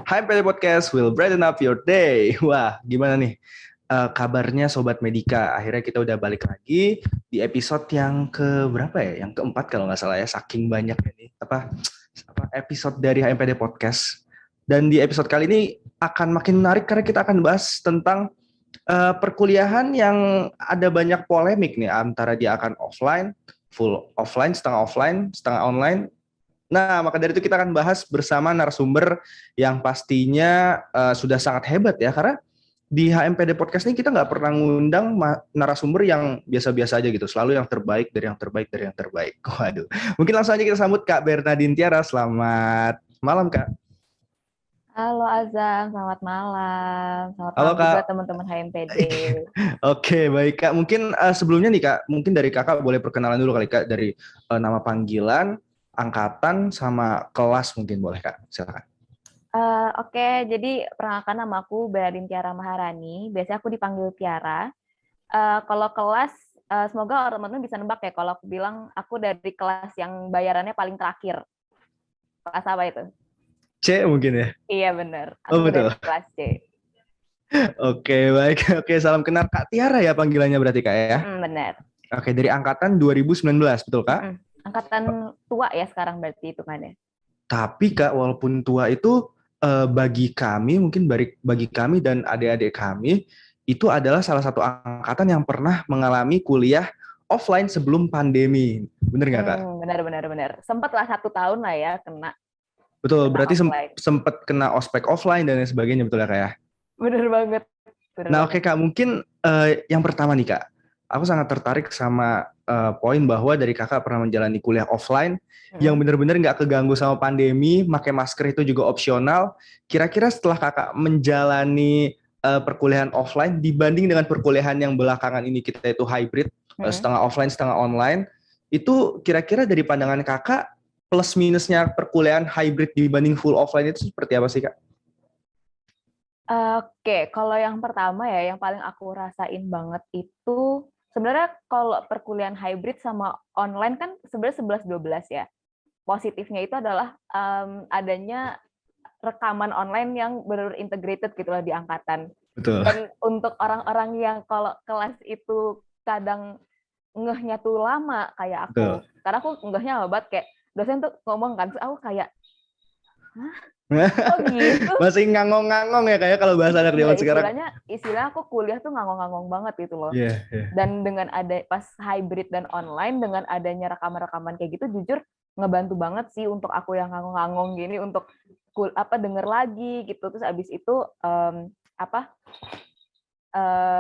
HMPD Podcast will brighten up your day. Wah, gimana nih kabarnya Sobat Medika? Akhirnya kita udah balik lagi di episode yang ke berapa ya? Yang keempat kalau nggak salah ya, saking banyaknya nih. Apa episode dari HMPD Podcast. Dan di episode kali ini akan makin menarik karena kita akan bahas tentang perkuliahan yang ada banyak polemik nih, antara dia akan offline, full offline, setengah online. Nah, maka dari itu kita akan bahas bersama narasumber yang pastinya sudah sangat hebat ya, karena di HMPD Podcast ini kita nggak pernah ngundang narasumber yang biasa-biasa aja gitu, selalu yang terbaik dari yang terbaik dari yang terbaik. Waduh, mungkin langsung aja kita sambut Kak Bernadine Tiara. Selamat malam, Kak. Halo Azam, selamat malam. Selamat Halo, malam juga Kak. teman-teman HMPD. Oke, baik Kak. Mungkin sebelumnya nih Kak, mungkin dari Kakak boleh perkenalan dulu kali Kak, dari nama panggilan, angkatan, sama kelas mungkin boleh Kak. Silakan. Oke, jadi perkenalkan nama aku Bernadine Tiara Maharani. Biasanya aku dipanggil Tiara. Kalau kelas, semoga teman-teman bisa nebak ya kalau aku bilang aku dari kelas yang bayarannya paling terakhir. Kelas apa itu? C mungkin ya? Iya benar, Oh aku dari betul. kelas C. Oke, baik. Oke, salam kenal Kak Tiara ya panggilannya berarti Kak ya? Benar. Oke, dari angkatan 2019, betul Kak? Angkatan tua ya sekarang berarti itu kan ya? Tapi Kak, walaupun tua itu bagi kami, mungkin bagi kami dan adik-adik kami, itu adalah salah satu angkatan yang pernah mengalami kuliah offline sebelum pandemi. Bener nggak Kak? Benar. Sempat lah 1 tahun lah ya kena Betul, berarti offline. sempat kena ospek offline dan lain sebagainya, betul ya Kak ya? Bener banget. Nah oke Kak, mungkin yang pertama nih Kak, aku sangat tertarik sama poin bahwa dari Kakak pernah menjalani kuliah offline yang benar-benar nggak keganggu sama pandemi, pakai masker itu juga opsional. Kira-kira setelah Kakak menjalani perkuliahan offline dibanding dengan perkuliahan yang belakangan ini kita itu hybrid, setengah offline, setengah online, itu kira-kira dari pandangan Kakak plus minusnya perkuliahan hybrid dibanding full offline itu seperti apa sih Kak? Oke, kalau yang pertama ya, yang paling aku rasain banget itu sebenarnya kalau perkuliahan hybrid sama online kan sebenarnya 11-12 ya. Positifnya itu adalah adanya rekaman online yang benar integrated gitu loh di angkatan. Betul. Dan untuk orang-orang yang kalau kelas itu kadang ngehnya tuh lama kayak aku. Betul. Karena aku ngehnya lama banget, kayak dosen tuh ngomong kan, terus aku kayak, hah? Oh gitu? Masih ngangong-ngangong ya kayak kalau bahasa anak Iya, zaman sekarang. istilah aku kuliah tuh ngangong-ngangong banget gitu loh. Iya, yeah. Dan dengan ada pas hybrid dan online, dengan adanya rekaman-rekaman kayak gitu, jujur ngebantu banget sih untuk aku yang ngangong-ngangong gini untuk denger lagi gitu. Terus abis itu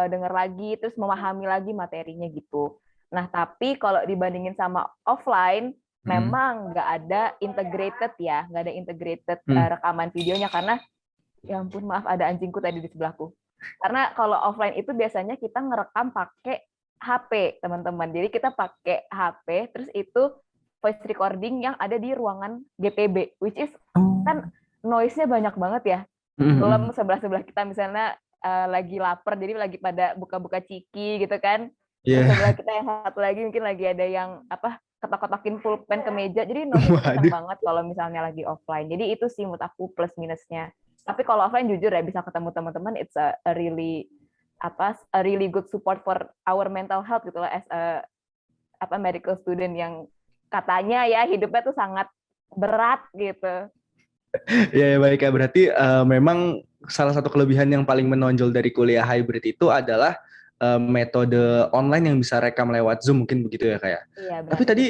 denger lagi, terus memahami lagi materinya gitu. Nah, tapi kalau dibandingin sama offline, memang nggak ada integrated ya, nggak ada integrated rekaman videonya karena ya ampun, maaf ada anjingku tadi di sebelahku. Karena kalau offline itu biasanya kita ngerekam pakai HP, teman-teman. Jadi kita pakai HP, terus itu voice recording yang ada di ruangan GPB, which is kan noise-nya banyak banget ya. Belum sebelah-sebelah kita misalnya lagi lapar, jadi lagi pada buka-buka ciki gitu kan. Terus sebelah kita yang satu lagi mungkin lagi ada yang ketok-ketokin pulpen ke meja. Jadi noise-nya kencang banget kalau misalnya lagi offline. Jadi itu sih menurut aku plus minusnya. Tapi kalau offline jujur ya bisa ketemu teman-teman, it's a really good support for our mental health gitu lah as a medical student yang katanya ya hidupnya tuh sangat berat gitu. Ya baik ya, berarti memang salah satu kelebihan yang paling menonjol dari kuliah hybrid itu adalah metode online yang bisa rekam lewat Zoom, mungkin begitu ya Kak ya. Iya, Tapi tadi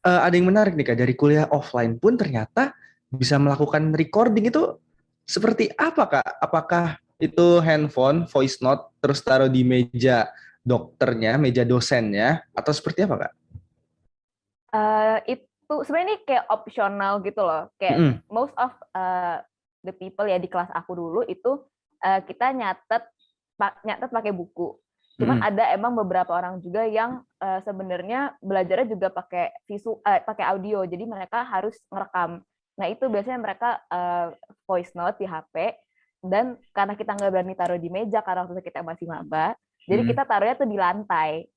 ada yang menarik nih Kak, dari kuliah offline pun ternyata bisa melakukan recording itu seperti apa Kak? Apakah itu handphone, voice note, terus taruh di meja dokternya, meja dosennya, atau seperti apa Kak? Itu sebenarnya ini kayak opsional gitu loh. Kayak most of the people ya di kelas aku dulu itu kita nyatet pakai buku. Cuman ada emang beberapa orang juga yang sebenarnya belajarnya juga pakai audio. Jadi mereka harus ngerekam. Nah itu biasanya mereka voice note di HP, dan karena kita nggak berani taruh di meja karena waktu kita masih maba, jadi kita taruhnya tuh di lantai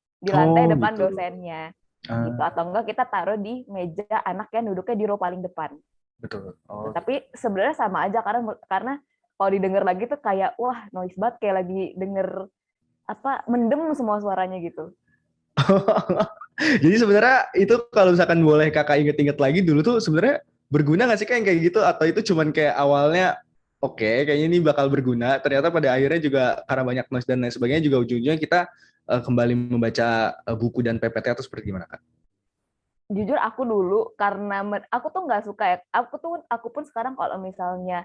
depan Gitu. dosennya gitu. Atau enggak kita taruh di meja anak yang duduknya di row paling depan. Betul. Gitu. Oh, gitu. Tapi sebenarnya sama aja karena kalau didengar lagi tuh kayak wah noise banget kayak lagi denger apa mendem semua suaranya gitu. Jadi sebenarnya itu kalau misalkan boleh kakak inget-inget lagi dulu tuh sebenarnya berguna nggak sih kayak kayak gitu atau itu cuman kayak awalnya oke, kayaknya ini bakal berguna ternyata pada akhirnya juga karena banyak noise dan lain sebagainya juga ujungnya kita kembali membaca buku dan PPT atau seperti gimana kak? Jujur aku dulu karena aku tuh nggak suka ya. Aku pun sekarang kalau misalnya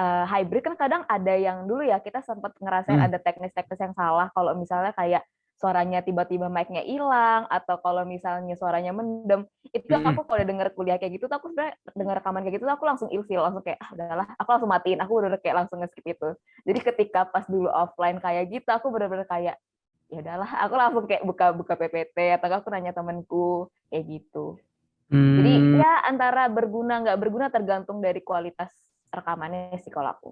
hybrid kan kadang ada yang dulu ya kita sempat ngerasain Hmm. ada teknis-teknis yang salah kalau misalnya kayak suaranya tiba-tiba mic-nya hilang atau kalau misalnya suaranya mendem itu Hmm. aku kalau denger kuliah kayak gitu tuh aku sebenarnya denger rekaman kayak gitu tuh aku langsung ilfil langsung kayak udahlah aku langsung matiin aku udah kayak langsung nge-skip itu jadi ketika pas dulu offline kayak gitu aku bener-bener kayak ya udahlah aku langsung kayak buka PPT atau aku nanya temenku kayak gitu jadi Hmm. ya antara berguna nggak berguna tergantung dari kualitas rekamannya sih kalau aku.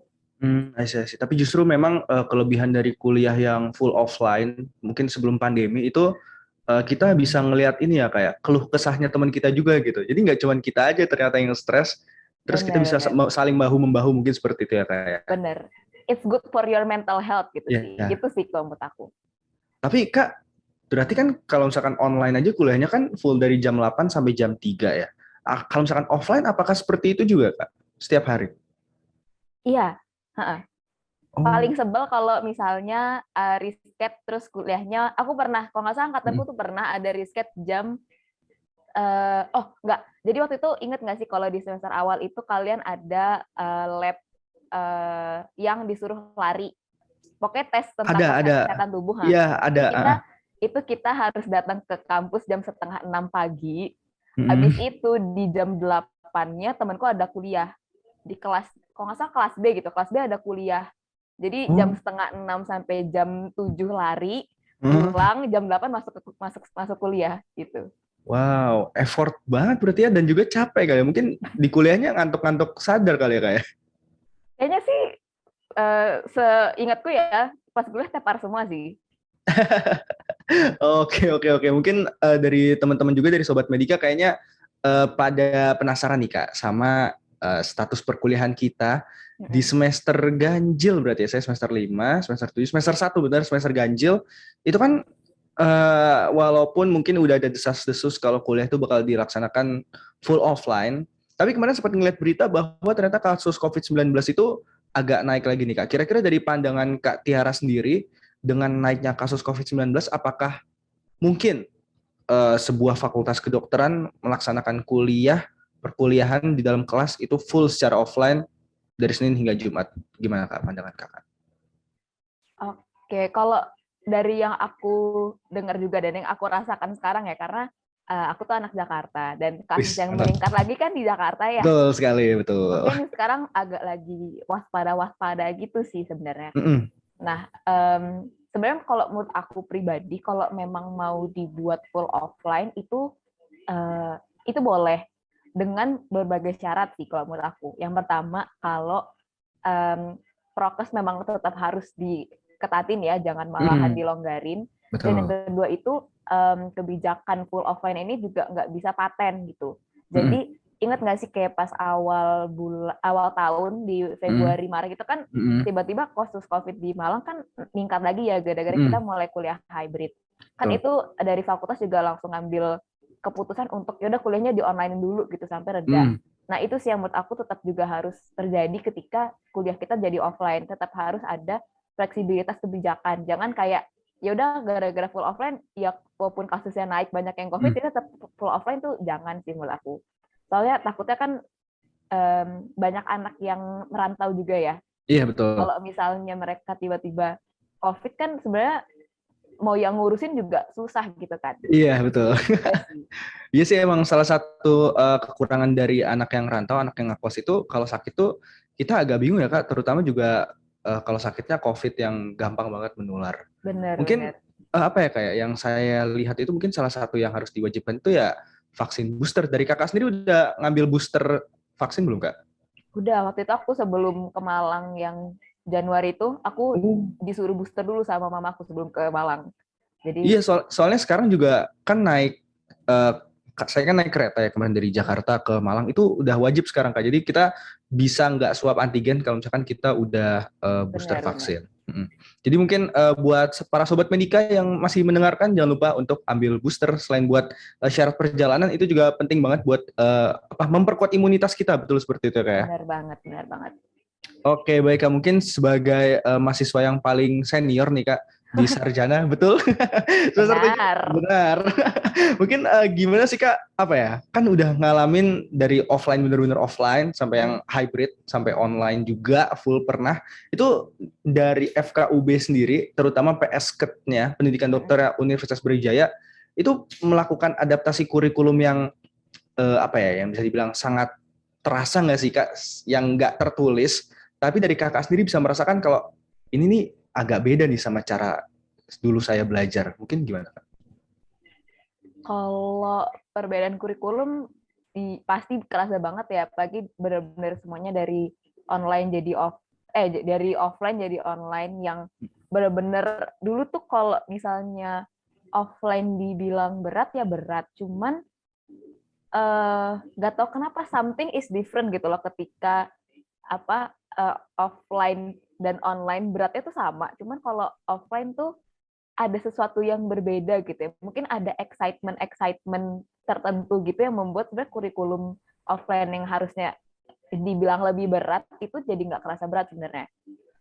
I see, I see. Tapi justru memang kelebihan dari kuliah yang full offline, mungkin sebelum pandemi itu kita bisa ngelihat ini ya kayak keluh kesahnya teman kita juga gitu. Jadi nggak cuma kita aja ternyata yang stres, terus kita bisa Bener, saling bahu membahu mungkin seperti itu ya kayak. bener. It's good for your mental health gitu Ya. sih. Ya. Gitu sih kalau menurut aku. Tapi Kak, berarti kan kalau misalkan online aja kuliahnya kan full dari jam 8 sampai jam 3 ya. Kalau misalkan offline apakah seperti itu juga Kak? Setiap hari? Iya. Heeh. Paling Oh. sebel kalau misalnya risket terus kuliahnya. Aku pernah, kalau nggak salah angkatanku Mm. tuh pernah ada risket jam. Oh nggak. Jadi waktu itu inget nggak sih kalau di semester awal itu kalian ada lab yang disuruh lari. Pokoknya tes tentang Ada. kesehatan tubuh. Nah, Iya, itu ada. kita itu kita harus datang ke kampus jam 5:30 pagi. Habis Mm. itu di jam 8-nya temanku ada kuliah di kelas, kalau nggak salah kelas B gitu. Kelas B ada kuliah. Jadi jam Oh. 5:30 sampai jam 7 lari, Mm. pulang jam 8 masuk kuliah gitu. Wow, effort banget berarti ya dan juga capek kali ya. Mungkin di kuliahnya ngantuk-ngantuk sadar kali ya kayak. Kayaknya sih seingatku ya pas kuliah tepar semua sih. Oke, oke, oke. Mungkin dari teman-teman juga dari Sobat Medika kayaknya pada penasaran nih Kak sama status perkuliahan kita di semester ganjil berarti ya. Saya semester 5, semester 7, semester 1 benar, semester ganjil. Itu kan walaupun mungkin udah ada desas-desus kalau kuliah itu bakal dilaksanakan full offline, tapi kemarin sempat ngeliat berita bahwa ternyata kasus COVID-19 itu agak naik lagi nih Kak. Kira-kira dari pandangan Kak Tiara sendiri, dengan naiknya kasus COVID-19, apakah mungkin sebuah fakultas kedokteran melaksanakan perkuliahan di dalam kelas itu full secara offline dari Senin hingga Jumat? Gimana Kak pandangan Kakak? Oke, kalau dari yang aku dengar juga dan yang aku rasakan sekarang ya, karena aku tuh anak Jakarta dan kasus Wis, yang mantap. meningkat lagi kan di Jakarta ya. Betul sekali, betul. Makanya sekarang agak lagi waspada-waspada gitu sih sebenarnya. Mm-mm. Nah, sebenarnya kalau menurut aku pribadi, kalau memang mau dibuat full offline itu boleh dengan berbagai syarat sih kalau menurut aku. Yang pertama, kalau prokes memang tetap harus diketatin ya, jangan malahan Mm-mm. dilonggarin. Dan yang Betul. kedua itu kebijakan full offline ini juga nggak bisa paten gitu. Mm-mm. Jadi ingat nggak sih kayak pas awal tahun di Mm-mm. Februari Maret itu kan Mm-mm. tiba-tiba kasus COVID di Malang kan meningkat lagi ya gara-gara kita Mm-mm. mulai kuliah hybrid. Kan Betul. itu dari fakultas juga langsung ngambil keputusan untuk yaudah kuliahnya di online dulu gitu sampai reda. Mm. Nah itu sih yang menurut aku tetap juga harus terjadi ketika kuliah kita jadi offline. Tetap harus ada fleksibilitas kebijakan. Jangan kayak ya udah gara-gara full offline ya walaupun kasusnya naik banyak yang COVID Mm. ya tetap full offline tuh jangan sih menurut aku. Soalnya takutnya kan banyak anak yang merantau juga ya. Iya betul. Kalau misalnya mereka tiba-tiba COVID kan sebenarnya mau yang ngurusin juga susah gitu kan. Iya betul. Iya sih. Iya sih emang salah satu kekurangan dari anak yang rantau, anak yang ngekos itu kalau sakit tuh kita agak bingung ya Kak, terutama juga kalau sakitnya COVID yang gampang banget menular. Mungkin Bener-bener. apa ya kayak yang saya lihat itu mungkin salah satu yang harus diwajibkan itu ya vaksin booster. Dari Kakak sendiri udah ngambil booster vaksin belum Kak? Udah, waktu itu aku sebelum ke Malang yang Januari itu, aku Oh. disuruh booster dulu sama mamaku sebelum ke Malang. Jadi, Iya soalnya sekarang juga kan naik eh, saya kan naik kereta ya kemarin dari Jakarta ke Malang itu udah wajib sekarang Kak. Jadi kita bisa nggak swab antigen kalau misalkan kita udah booster Benar-benar. vaksin. Jadi mungkin buat para sobat Medika yang masih mendengarkan jangan lupa untuk ambil booster. Selain buat syarat perjalanan itu juga penting banget buat memperkuat imunitas kita, betul seperti itu Kak ya. Benar banget, benar banget. Oke, baik Kak. Mungkin sebagai mahasiswa yang paling senior nih Kak di Sarjana, betul? Benar. Benar. Mungkin gimana sih Kak? Apa ya? Kan udah ngalamin dari offline bener-bener offline sampai yang hybrid sampai online juga full pernah. Itu dari FKUB sendiri, terutama PSKED-nya, Pendidikan Dokter Universitas Brawijaya, itu melakukan adaptasi kurikulum yang yang bisa dibilang sangat terasa nggak sih Kak? Yang nggak tertulis, tapi dari Kakak sendiri bisa merasakan kalau ini nih agak beda nih sama cara dulu saya belajar. Mungkin gimana Kak? Kalau perbedaan kurikulum pasti kerasa banget ya, apalagi benar-benar semuanya dari online jadi dari offline jadi online yang benar-benar dulu tuh kalau misalnya offline dibilang berat ya berat, cuman nggak tahu kenapa something is different gitu loh ketika offline dan online beratnya tuh sama, cuman kalau offline tuh ada sesuatu yang berbeda gitu ya. Mungkin ada excitement tertentu gitu yang membuat sebenarnya kurikulum offline yang harusnya dibilang lebih berat itu jadi nggak kerasa berat sebenarnya.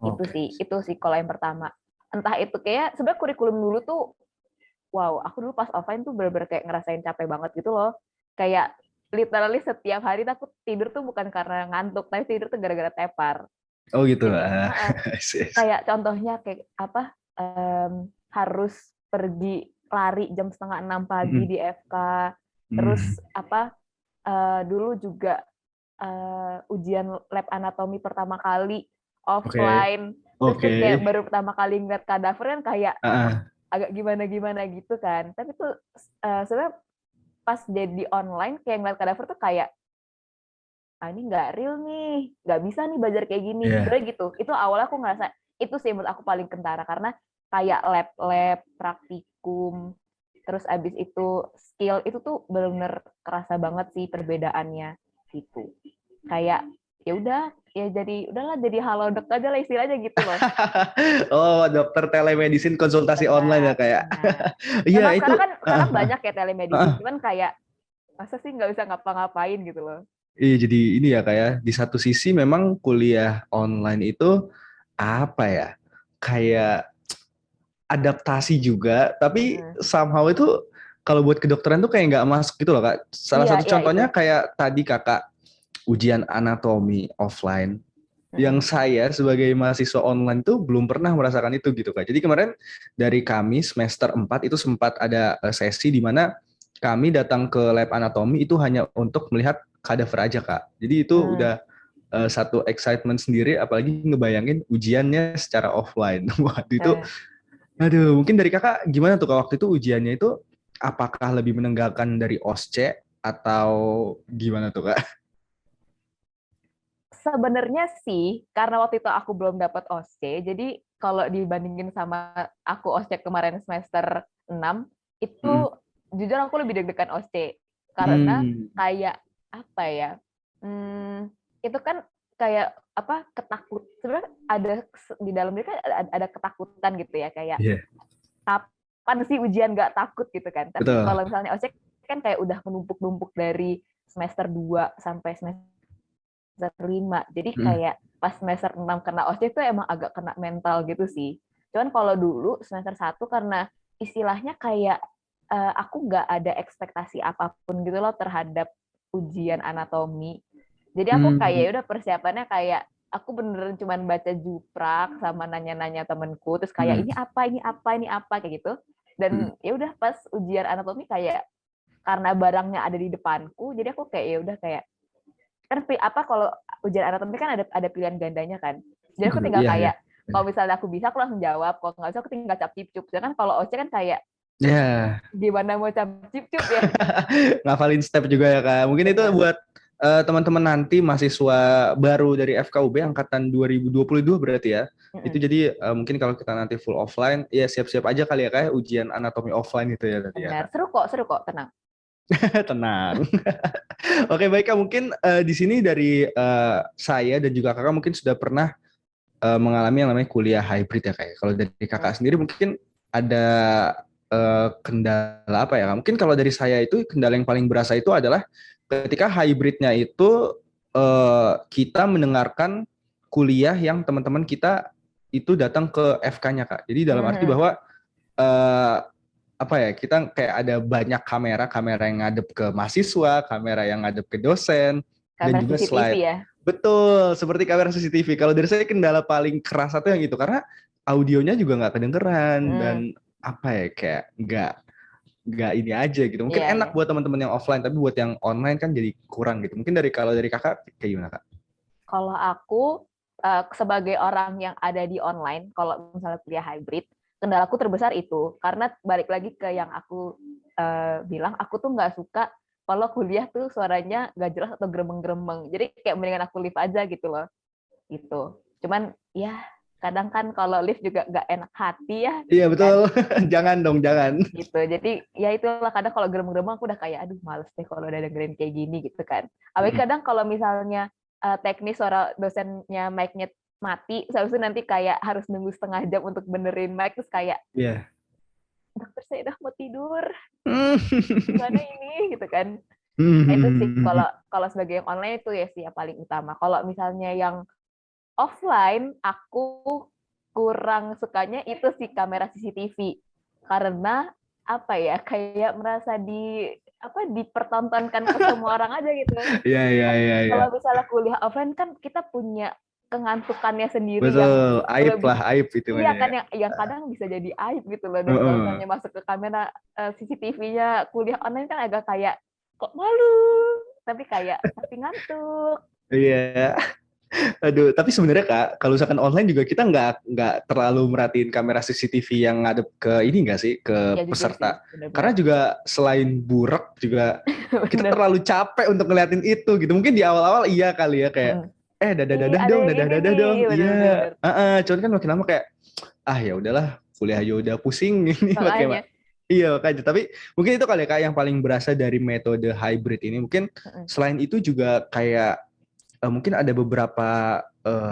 Okay. Itu sih kalau yang pertama. Entah itu kayak sebenarnya kurikulum dulu tuh wow, aku dulu pas offline tuh bener-bener kayak ngerasain capek banget gitu loh. Kayak literally setiap hari aku tidur tuh bukan karena ngantuk, tapi tidur tuh gara-gara tepar. Oh gitu. Kayak contohnya kayak harus pergi lari jam 5:30 pagi di FK. Terus dulu juga ujian lab anatomi pertama kali offline. Terus kayak baru pertama kali ngeliat kadaver kan kayak agak gimana-gimana gitu kan. Tapi tuh sebenarnya pas jadi online kayak ngeliat kadaver tuh kayak ini nggak real nih, nggak bisa nih belajar kayak gini. Sebenarnya gitu. Itu awalnya aku ngerasa itu sih menurut aku paling kentara karena kayak lab-lab, praktikum, terus abis itu skill itu tuh benar-benar kerasa banget sih perbedaannya gitu. Kayak ya udah ya udahlah jadi halodoc aja lah istilahnya gitu loh. Oh, dokter telemedicine konsultasi online ya kayak. Iya itu. Karena kan sekarang banyak ya telemedicine, cuman kayak masa sih nggak bisa ngapa-ngapain gitu loh. Iya, jadi ini ya kayak di satu sisi memang kuliah online itu kayak adaptasi juga, tapi somehow itu kalau buat kedokteran tuh kayak nggak masuk gitu loh Kak. Salah satu contohnya kayak tadi Kakak ujian anatomi offline. Yang saya sebagai mahasiswa online tuh belum pernah merasakan itu gitu Kak. Jadi kemarin dari kami semester 4 itu sempat ada sesi di mana kami datang ke lab anatomi itu hanya untuk melihat kadaver aja Kak. Jadi itu udah satu excitement sendiri, apalagi ngebayangin ujiannya secara offline. Waduh itu, mungkin dari Kakak gimana tuh Kak waktu itu ujiannya itu apakah lebih menegangkan dari OSCE atau gimana tuh Kak? Sebenarnya sih, karena waktu itu aku belum dapat OSCE, jadi kalau dibandingin sama aku OSCE kemarin semester 6, itu jujur aku lebih deg-degan OSCE. Karena kayak, itu kan kayak, sebenarnya ada di dalam diri kan ada ketakutan gitu ya, kayak, kapan sih ujian nggak takut gitu kan. Tapi kalau misalnya OSCE kan kayak udah menumpuk-numpuk dari semester 2 sampai semester 5. Jadi kayak pas semester 6 kena OSCE itu emang agak kena mental gitu sih. Cuman kalau dulu semester 1 karena istilahnya kayak aku nggak ada ekspektasi apapun gitu loh terhadap ujian anatomi. Jadi aku kayak udah persiapannya kayak aku beneran cuman baca juprak sama nanya-nanya temenku terus kayak ini apa kayak gitu. Dan ya udah pas ujian anatomi kayak karena barangnya ada di depanku jadi aku kayak ya udah kayak kan kalau ujian anatomi kan ada pilihan gandanya kan. Jadi aku tinggal kayak kalau misalnya aku bisa aku langsung jawab, kalau nggak bisa aku tinggal cap cip cup. Sedangkan kalau OC kan kayak gimana mau cap cip cup ya? Ngafalin step juga ya Kak. Mungkin itu buat teman-teman nanti mahasiswa baru dari FKUB angkatan 2022 berarti ya. Itu jadi mungkin kalau kita nanti full offline ya siap-siap aja kali ya Kak ujian anatomi offline itu ya tadi ya. Benar. Seru kok, tenang. Tenang. Oke, baik Kak. Mungkin di sini dari saya dan juga Kakak mungkin sudah pernah mengalami yang namanya kuliah hybrid ya Kak. Kalau dari Kakak sendiri mungkin ada kendala apa ya? Mungkin kalau dari saya itu kendala yang paling berasa itu adalah ketika hybridnya itu kita mendengarkan kuliah yang teman-teman kita itu datang ke FK-nya Kak. Jadi dalam arti bahwa eh, apa ya, kita kayak ada banyak kamera yang ngadep ke mahasiswa, kamera yang ngadep ke dosen, dan Kamera juga CCTV slide. ya. Betul, seperti kamera CCTV. Kalau dari saya kendala paling keras itu yang itu, karena audionya juga nggak kedengeran dan apa ya, kayak nggak ini aja gitu. Mungkin Iya, enak iya. buat teman-teman yang offline, tapi buat yang online kan jadi kurang gitu. Mungkin kalau dari kakak kayak gimana kak? Kalau aku sebagai orang yang ada di online, kalau misalnya kuliah hybrid, kendalaku terbesar itu karena balik lagi ke yang aku bilang, aku tuh nggak suka kalau kuliah tuh suaranya nggak jelas atau gremeng-gremeng. Jadi kayak mendingan aku live aja gitu loh, gitu. Cuman ya kadang kan kalau live juga nggak enak hati ya, Iya gitu betul, kan. jangan dong jangan. Gitu. Jadi ya itulah kadang kalau gremeng-gremeng aku udah kayak aduh males deh kalau udah dengerin kayak gini gitu kan. Apalagi kadang kalau misalnya teknis suara dosennya mic-nya mati, seharusnya nanti kayak harus nunggu setengah jam untuk benerin mic terus kayak Iya. dokter saya udah mau tidur, Hmm. gimana ini gitu kan. Nah, itu sih kalau kalau sebagai yang online itu ya sih yang paling utama. Kalau misalnya yang offline aku kurang sukanya itu sih kamera CCTV karena apa ya kayak merasa dipertontonkan ke semua orang aja gitu. Iya iya iya iya. Kalau misalnya kuliah offline kan kita punya kengantukannya sendiri yang Betul, aib lah, lebih aib itu iya namanya. kan yang kadang bisa jadi aib gitu loh, dan kalau Heeh. misalnya masuk ke kamera CCTV-nya kuliah online kan agak kayak kok malu tapi kayak tapi ngantuk. Iya. Aduh, tapi sebenarnya Kak, kalau misalkan online juga kita nggak terlalu merhatiin kamera CCTV yang ngadep ke ini nggak sih, ke Ya jujur sih, peserta. Karena benar-benar. juga selain burek juga kita Bener. terlalu capek untuk ngeliatin itu gitu. Mungkin di awal-awal iya kali ya kayak Ih, dadah-dadah ada dong, yang ini dadah-dadah nih, dong. bener Iya. bener bener. Cuman kan makin lama kayak ya udahlah, kuliah aja udah pusing ini pakai Makanya. Iya makanya, tapi mungkin itu kali ya Kak yang paling berasa dari metode hybrid ini. Mungkin selain itu juga kayak mungkin ada beberapa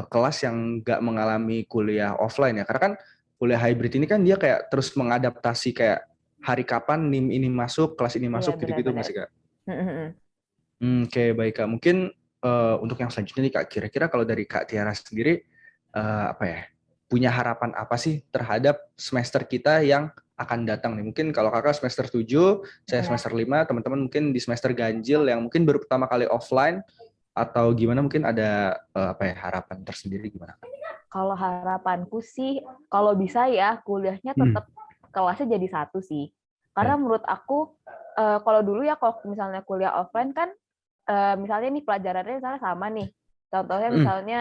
kelas yang nggak mengalami kuliah offline ya. Karena kan kuliah hybrid ini kan dia kayak terus mengadaptasi kayak hari kapan NIM ini masuk, kelas ini Iya masuk gitu-gitu benar-benar. masih Kak. Oke, baik Kak. Mungkin untuk yang selanjutnya nih Kak, kira-kira kalau dari Kak Tiara sendiri apa ya? Punya harapan apa sih terhadap semester kita yang akan datang nih? Mungkin kalau Kakak semester 7, saya semester 5, teman-teman mungkin di semester ganjil yang mungkin baru pertama kali offline atau gimana, mungkin ada apa ya, harapan tersendiri gimana? Kalau harapanku sih, kalau bisa ya kuliahnya tetap kelasnya jadi satu sih. Karena menurut aku, kalau dulu ya kalau misalnya kuliah offline kan, misalnya nih pelajarannya misalnya sama nih. Contohnya misalnya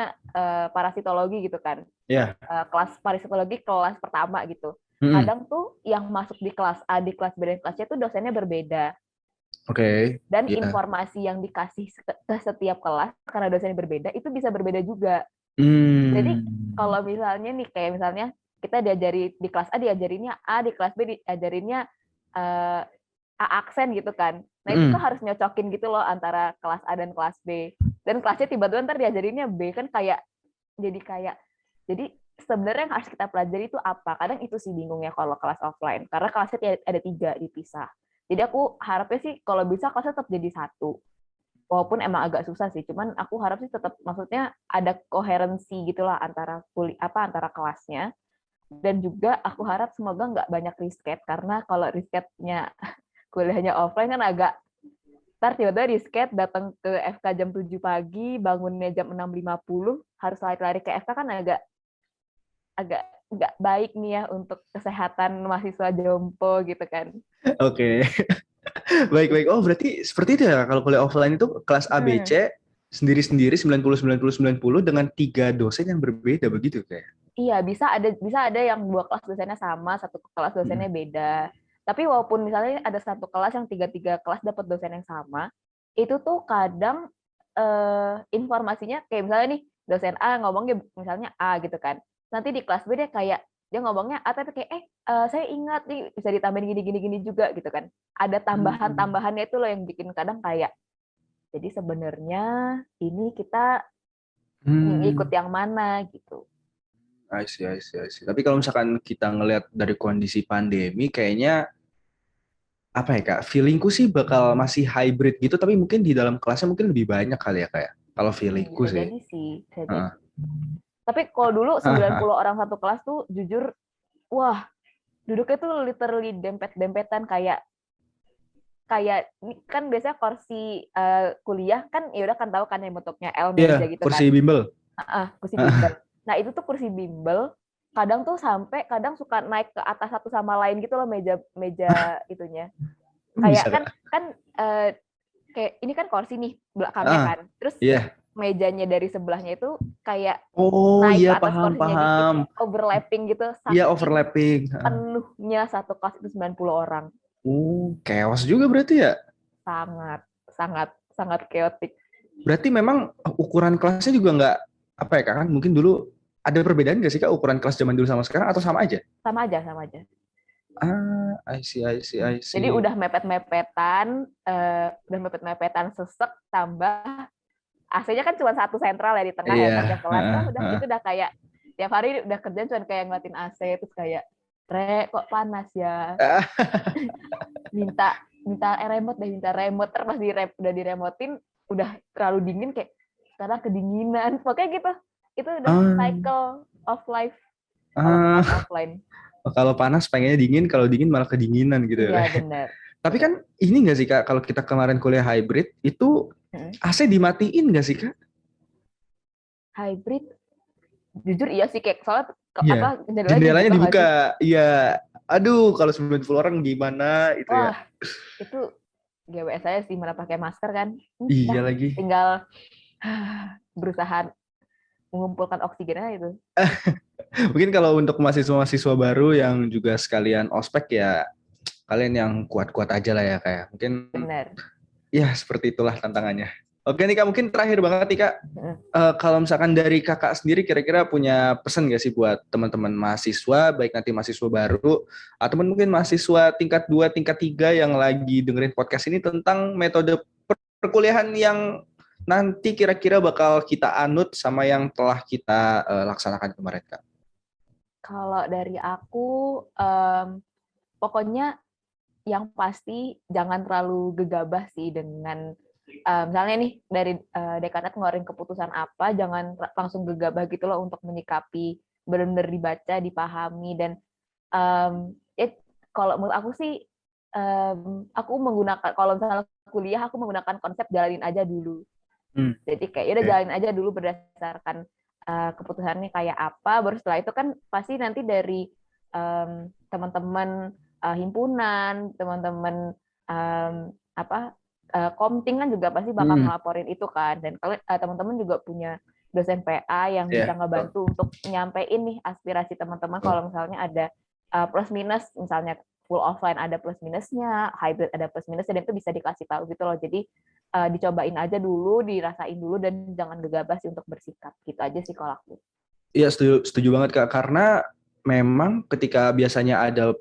parasitologi gitu kan. Ya. Kelas parasitologi kelas pertama gitu. Kadang tuh yang masuk di kelas A, di kelas B, dan kelas C tuh dosennya berbeda. Oke. Dan Iya. informasi yang dikasih ke setiap kelas, karena dosennya berbeda, itu bisa berbeda juga. Jadi kalau misalnya nih kayak misalnya kita diajari di kelas A diajarinnya A, di kelas B diajarinnya A aksen gitu kan. Nah itu tuh harus nyocokin gitu loh antara kelas A dan kelas B. Dan kelasnya tiba-tiba ntar diajarinnya B kan kayak jadi sebenarnya yang harus kita pelajari itu apa? Kadang itu sih bingungnya kalau kelas offline karena kelasnya ada 3 dipisah. Jadi aku harapnya sih kalau bisa kelasnya tetap jadi satu. Walaupun emang agak susah sih, cuman aku harap sih tetap maksudnya ada koherensi gitulah antara antara kelasnya, dan juga aku harap semoga nggak banyak risket karena kalau risketnya kuliahnya offline kan agak ntar tiba-tiba risket datang ke FK jam 7 pagi, bangunnya jam 6.50, harus lari-lari ke FK kan agak agak nggak baik nih ya untuk kesehatan mahasiswa jompo gitu kan. Oke. Baik baik. Oh, berarti seperti itu ya kalau kuliah offline itu kelas A B C sendiri-sendiri 90 90 90 dengan 3 dosen yang berbeda begitu kayak. Iya, bisa ada yang 2 kelas dosennya sama, 1 kelas dosennya beda. Tapi walaupun misalnya ada 1 kelas yang 3 kelas dapat dosen yang sama, itu tuh kadang informasinya kayak misalnya nih dosen A ngomongnya misalnya A gitu kan. Nanti di kelas B dia kayak dia ngomongnya tapi kayak saya ingat nih bisa ditambahin gini juga gitu kan. Ada tambahannya itu loh yang bikin kadang kayak jadi sebenarnya ini kita ikut yang mana gitu. I see. Tapi kalau misalkan kita ngelihat dari kondisi pandemi, kayaknya apa ya Kak? Feelingku sih bakal masih hybrid gitu, tapi mungkin di dalam kelasnya mungkin lebih banyak kali ya Kak ya. Kalau feelingku Bisa sih. jadi sih, bisa jadi. Tapi kalau dulu 90 orang satu kelas tuh jujur, wah duduknya tuh literally dempet-dempetan kayak kan biasanya kursi kuliah kan ya udah kan tahu kan yang bentuknya L meja gitu Kursi kan. bimbel. Kursi bimbel. Nah, itu tuh kursi bimbel kadang suka naik ke atas satu sama lain gitu loh meja itunya. Kayak Bisa kan Kak? kayak ini kan kursi nih belakangnya kan. Terus mejanya dari sebelahnya itu kayak naik ke atas kursinya dikit, paham. overlapping gitu. Iya, overlapping. Penuhnya satu kelas itu 90 orang. Chaos juga berarti ya? Sangat chaotic. Berarti memang ukuran kelasnya juga nggak, apa ya Kak, kan mungkin dulu ada perbedaan nggak sih Kak ukuran kelas zaman dulu sama sekarang atau sama aja? Sama aja. I see. Jadi udah mepet-mepetan sesek tambah AC-nya kan cuma satu sentral ya di tengah ya kan tiap kelas. Udah itu udah kayak tiap hari udah kerjaan cuma kayak ngeliatin AC terus kayak kok panas ya. minta remote terus pas udah diremotin udah terlalu dingin kayak sekarang kedinginan. Pokoknya gitu. Itu udah cycle of life kalau offline. Kalau panas pengennya dingin, kalau dingin malah kedinginan gitu. Iya, benar. Tapi kan ini nggak sih Kak, kalau kita kemarin kuliah hybrid, itu AC dimatiin nggak sih Kak? Hybrid? Jujur iya sih, kayak soalnya jendelanya dibuka. Iya. Aduh, kalau 90 orang gimana itu ya? Wah, itu GWS saya sih mana pakai masker kan. Iya lagi. Tinggal berusaha mengumpulkan oksigennya itu. Mungkin kalau untuk mahasiswa-mahasiswa baru yang juga sekalian ospek ya, kalian yang kuat-kuat aja lah ya kayak. Mungkin benar. Ya, seperti itulah tantangannya. Oke nih Kak, mungkin terakhir banget nih Kak. Kalau misalkan dari Kakak sendiri kira-kira punya pesan nggak sih buat teman-teman mahasiswa, baik nanti mahasiswa baru, atau mungkin mahasiswa tingkat 2, tingkat 3 yang lagi dengerin podcast ini tentang metode perkuliahan yang nanti kira-kira bakal kita anut sama yang telah kita laksanakan kemarin Kak? Kalau dari aku, pokoknya yang pasti jangan terlalu gegabah sih dengan misalnya nih dari dekanat ngeluarin keputusan apa, jangan langsung gegabah gitu loh untuk menyikapi, benar-benar dibaca, dipahami dan kalau menurut aku sih aku menggunakan kalau misalnya kuliah aku menggunakan konsep jalanin aja dulu. Jadi kayak udah jalanin aja dulu berdasarkan keputusannya kayak apa, baru setelah itu kan pasti nanti dari teman-teman himpunan, teman-teman komting kan juga pasti bakal ngelaporin itu kan. Dan kalau teman-teman juga punya dosen PA yang bisa ngebantu untuk nyampein nih aspirasi teman-teman kalau misalnya ada plus minus, misalnya full offline ada plus minusnya, hybrid ada plus minusnya, dan itu bisa dikasih tahu gitu loh. Jadi dicobain aja dulu, dirasain dulu, dan jangan gegabah sih untuk bersikap. Gitu aja sih kalau aku. Iya, setuju banget Kak, karena memang ketika biasanya ada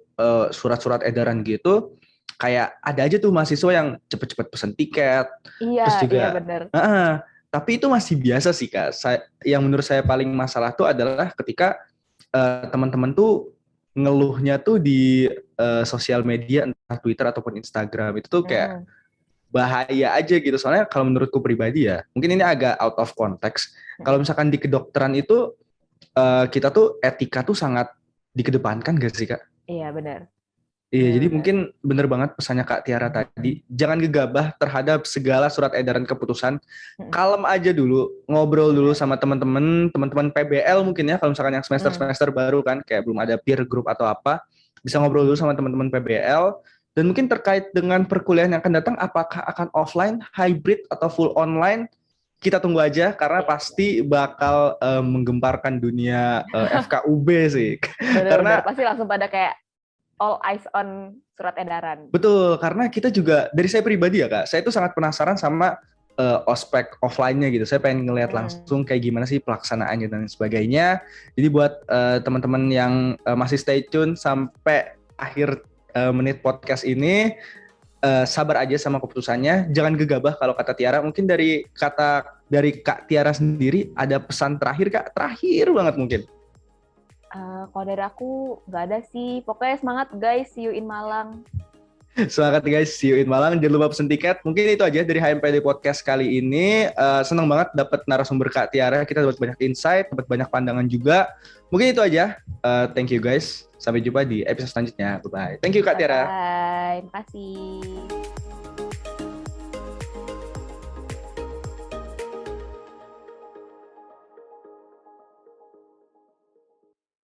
surat-surat edaran gitu, kayak ada aja tuh mahasiswa yang cepet-cepet pesen tiket. Iya, terus juga, iya benar. Tapi itu masih biasa sih Kak. Yang menurut saya paling masalah tuh adalah ketika teman-teman tuh ngeluhnya tuh di sosial media, entah Twitter ataupun Instagram, itu tuh kayak bahaya aja gitu. Soalnya kalau menurutku pribadi ya, mungkin ini agak out of context. Kalau misalkan di kedokteran itu, kita tuh etika tuh sangat dikedepankan gak sih Kak? Iya benar. Iya, jadi mungkin benar banget pesannya Kak Tiara tadi. Jangan gegabah terhadap segala surat edaran keputusan. Kalem aja dulu, ngobrol dulu sama teman-teman PBL mungkin ya. Kalau misalkan yang semester baru kan, kayak belum ada peer group atau apa, bisa ngobrol dulu sama teman-teman PBL. Dan mungkin terkait dengan perkuliahan yang akan datang, apakah akan offline, hybrid, atau full online, kita tunggu aja karena pasti bakal menggemparkan dunia FKUB sih. Karena pasti langsung pada kayak all eyes on surat edaran. Betul, karena kita juga, dari saya pribadi ya Kak, saya itu sangat penasaran sama ospek offline-nya gitu. Saya pengen ngelihat langsung kayak gimana sih pelaksanaannya dan sebagainya. Jadi buat teman-teman yang masih stay tune sampai akhir menit podcast ini, sabar aja sama keputusannya. Jangan gegabah kalau kata Tiara. Mungkin dari Kak Tiara sendiri ada pesan terakhir Kak? Terakhir banget mungkin. Kalau dari aku nggak ada sih. Pokoknya semangat guys, see you in Malang. Semangat guys, see you in Malang. Jangan lupa pesen tiket. Mungkin itu aja dari HMPD Podcast kali ini. Senang banget dapat narasumber Kak Tiara. Kita dapat banyak insight, dapat banyak pandangan juga. Mungkin itu aja. Thank you guys. Sampai jumpa di episode selanjutnya. Bye-bye. Thank you Kak Tiara. Bye. Terima kasih.